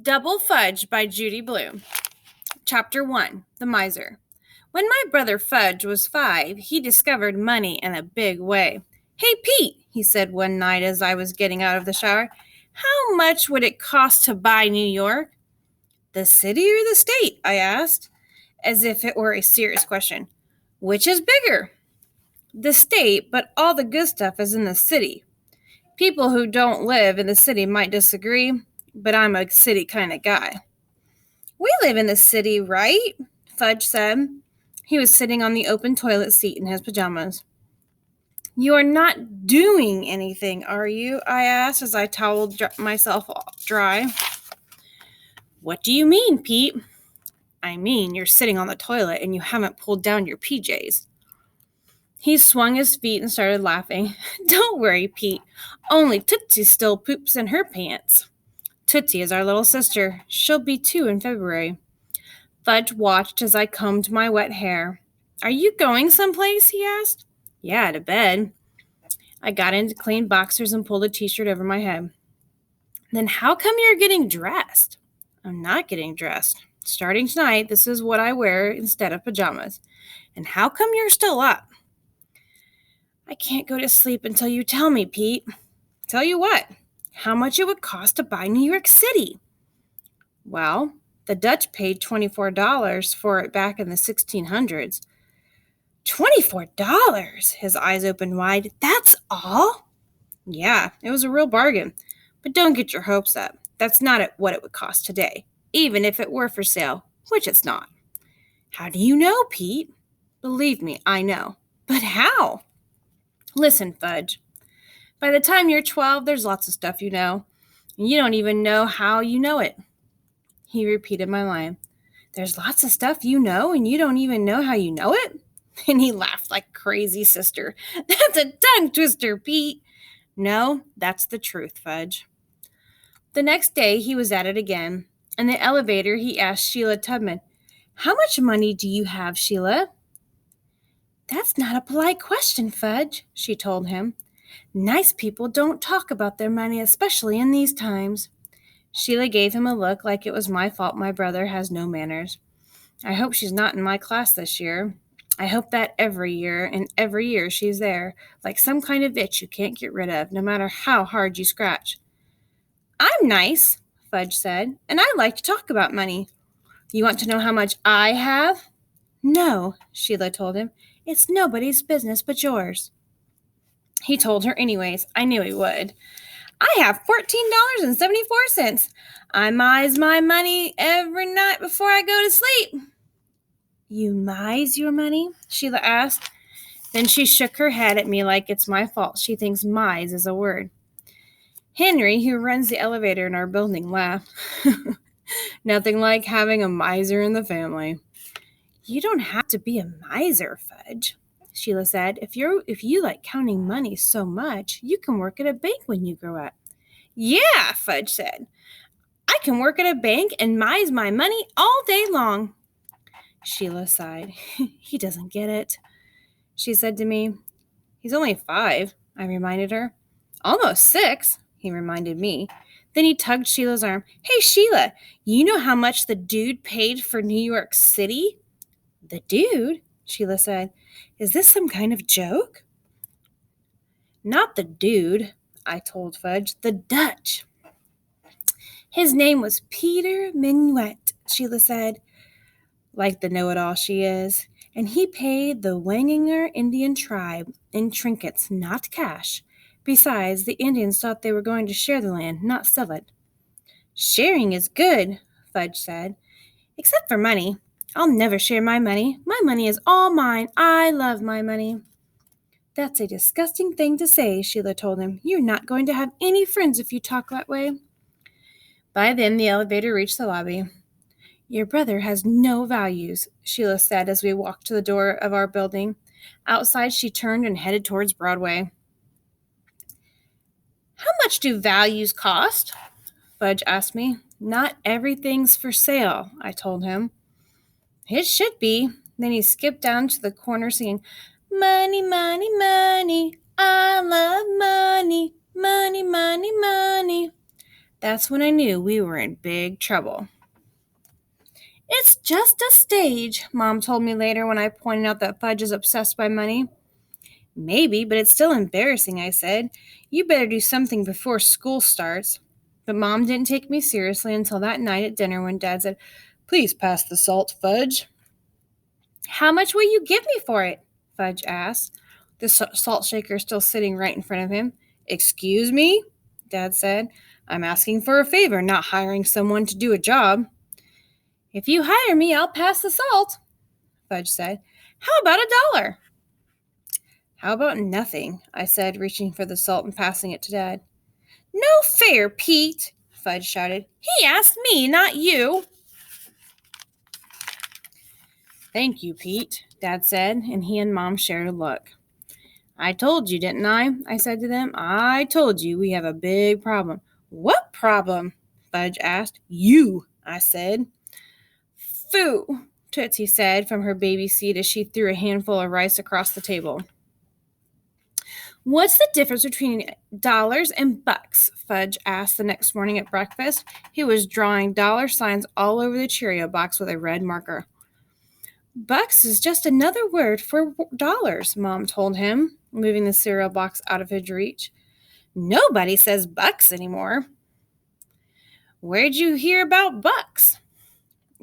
Double Fudge by Judy Blume. Chapter 1. The Miser. When my brother Fudge was 5, he discovered money in a big way. "Hey, Pete," he said one night as I was getting out of the shower, "how much would it cost to buy New York?" "The city or the state?" I asked, as if it were a serious question. "Which is bigger?" "The state, but all the good stuff is in the city. People who don't live in the city might disagree, but I'm a city kind of guy." "We live in the city, right?" Fudge said. He was sitting on the open toilet seat in his pajamas. "You are not doing anything, are you?" I asked as I toweled myself dry. "What do you mean, Pete?" "I mean, you're sitting on the toilet and you haven't pulled down your PJs. He swung his feet and started laughing. "Don't worry, Pete. Only Tootsie still poops in her pants. Tootsie is our little sister. She'll be 2 in February." Fudge watched as I combed my wet hair. "Are you going someplace?" he asked. "Yeah, to bed." I got into clean boxers and pulled a t-shirt over my head. "Then how come you're getting dressed?" "I'm not getting dressed. Starting tonight, this is what I wear instead of pajamas." "And how come you're still up?" "I can't go to sleep until you tell me, Pete." "Tell you what?" "How much it would cost to buy New York City." "Well, the Dutch paid $24 for it back in the 1600s. $24? His eyes opened wide. "That's all?" "Yeah, it was a real bargain. But don't get your hopes up. That's not what it would cost today, even if it were for sale, which it's not." "How do you know, Pete?" "Believe me, I know." "But how?" "Listen, Fudge. By the time you're 12, there's lots of stuff you know, and you don't even know how you know it." He repeated my line. "There's lots of stuff you know, and you don't even know how you know it?" And he laughed like crazy sister. "That's a tongue twister, Pete." "No, that's the truth, Fudge." The next day, he was at it again. In the elevator, he asked Sheila Tubman, "How much money do you have, Sheila?" "That's not a polite question, Fudge," she told him. "Nice people don't talk about their money, especially in these times." Sheila gave him a look like it was my fault my brother has no manners. "I hope she's not in my class this year. I hope that every year, and every year she's there, like some kind of itch you can't get rid of, no matter how hard you scratch." "I'm nice," Fudge said, "and I like to talk about money. You want to know how much I have?" "No," Sheila told him. "It's nobody's business but yours." He told her anyways. I knew he would. "I have $14.74. I mize my money every night before I go to sleep." "You mize your money?" Sheila asked. Then she shook her head at me like it's my fault she thinks mize is a word. Henry, who runs the elevator in our building, laughed. "Nothing like having a miser in the family." "You don't have to be a miser, Fudge," Sheila said. If you like counting money so much, you can work at a bank when you grow up." "Yeah," Fudge said. "I can work at a bank and mize my money all day long." Sheila sighed. "He doesn't get it," she said to me. "He's only 5, I reminded her. "Almost 6, he reminded me. Then he tugged Sheila's arm. "Hey, Sheila, you know how much the dude paid for New York City?" "The dude?" Sheila said. "Is this some kind of joke?" "Not the dude," I told Fudge. "The Dutch. His name was Peter Minuet," Sheila said, like the know-it-all she is. "And he paid the Wanginger Indian tribe in trinkets, not cash. Besides, the Indians thought they were going to share the land, not sell it." "Sharing is good," Fudge said. "Except for money. I'll never share my money. My money is all mine. I love my money." "That's a disgusting thing to say," Sheila told him. "You're not going to have any friends if you talk that way." By then, the elevator reached the lobby. "Your brother has no values," Sheila said as we walked to the door of our building. Outside, she turned and headed towards Broadway. "How much do values cost?" Fudge asked me. "Not everything's for sale," I told him. "It should be." Then he skipped down to the corner singing, "Money, money, money, I love money, money, money, money." That's when I knew we were in big trouble. It's just a stage, Mom told me later when I pointed out that Fudge is obsessed by money. Maybe, but it's still embarrassing, I said. You better do something before school starts. But Mom didn't take me seriously until that night at dinner when Dad said, "Please pass the salt, Fudge." "How much will you give me for it?" Fudge asked, the salt shaker still sitting right in front of him. "Excuse me?" Dad said. "I'm asking for a favor, not hiring someone to do a job." "If you hire me, I'll pass the salt," Fudge said. "How about $1?" "How about nothing?" I said, reaching for the salt and passing it to Dad. "No fair, Pete!" Fudge shouted. "He asked me, not you." "Thank you, Pete," Dad said, and he and Mom shared a look. "I told you, didn't I?" I said to them. "I told you we have a big problem." "What problem?" Fudge asked. "You," I said. "Phoo," Tootsie said from her baby seat as she threw a handful of rice across the table. "What's the difference between dollars and bucks?" Fudge asked the next morning at breakfast. He was drawing dollar signs all over the Cheerio box with a red marker. "Bucks is just another word for dollars," Mom told him, moving the cereal box out of his reach. "Nobody says bucks anymore." "Where'd you hear about bucks?"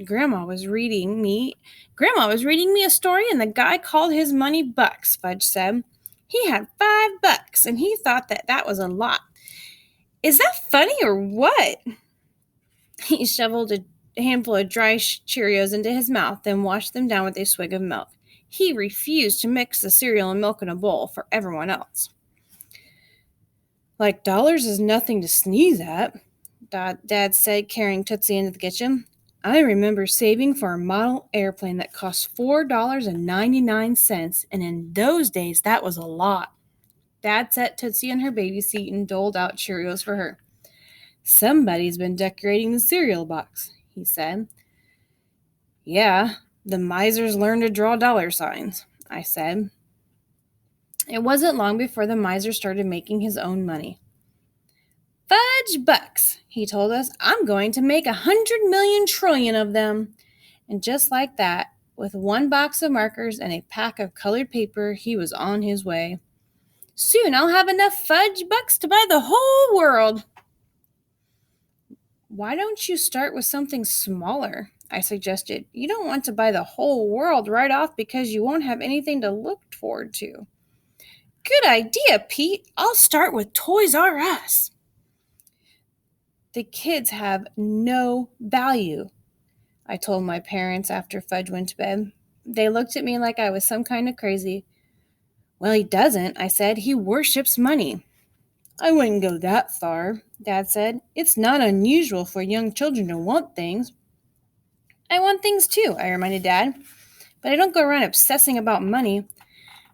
Grandma was reading me a story, and the guy called his money bucks," Fudge said. "He had $5, and he thought that was a lot. Is that funny or what?" He shoveled a handful of dry Cheerios into his mouth, then washed them down with a swig of milk. He refused to mix the cereal and milk in a bowl for everyone else. "Like dollars is nothing to sneeze at," Dad said, carrying Tootsie into the kitchen. "I remember saving for a model airplane that cost $4.99, and in those days that was a lot." Dad set Tootsie in her baby seat and doled out Cheerios for her. "Somebody's been decorating the cereal box," he said. "Yeah, the misers learned to draw dollar signs," I said. It wasn't long before the miser started making his own money. "Fudge bucks," he told us. "I'm going to make 100 million trillion of them." And just like that, with one box of markers and a pack of colored paper, he was on his way. "Soon I'll have enough fudge bucks to buy the whole world." "Why don't you start with something smaller?" I suggested. "You don't want to buy the whole world right off because you won't have anything to look forward to." "Good idea, Pete. I'll start with Toys R Us." "The kids have no value," I told my parents after Fudge went to bed. They looked at me like I was some kind of crazy. "Well, he doesn't," I said. "He worships money." "I wouldn't go that far," Dad said. "It's not unusual for young children to want things." "I want things too," I reminded Dad. "But I don't go around obsessing about money."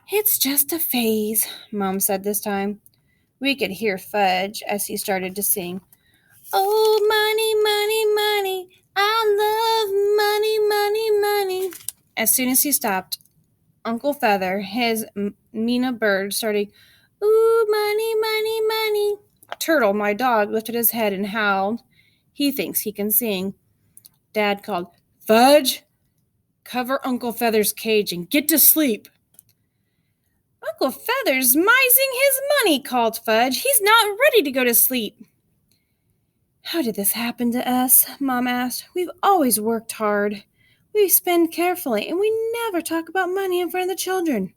"It's just a phase," Mom said this time. We could hear Fudge as he started to sing. "Oh, money, money, money. I love money, money, money." As soon as he stopped, Uncle Feather, his Mina bird, started, "Ooh, money, money, money." Turtle, my dog, lifted his head and howled. He thinks he can sing. Dad called, "Fudge, cover Uncle Feather's cage and get to sleep." "Uncle Feather's mising his money," called Fudge. "He's not ready to go to sleep." "How did this happen to us?" Mom asked. "We've always worked hard. We spend carefully, and we never talk about money in front of the children."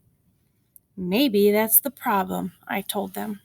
"Maybe that's the problem," I told them.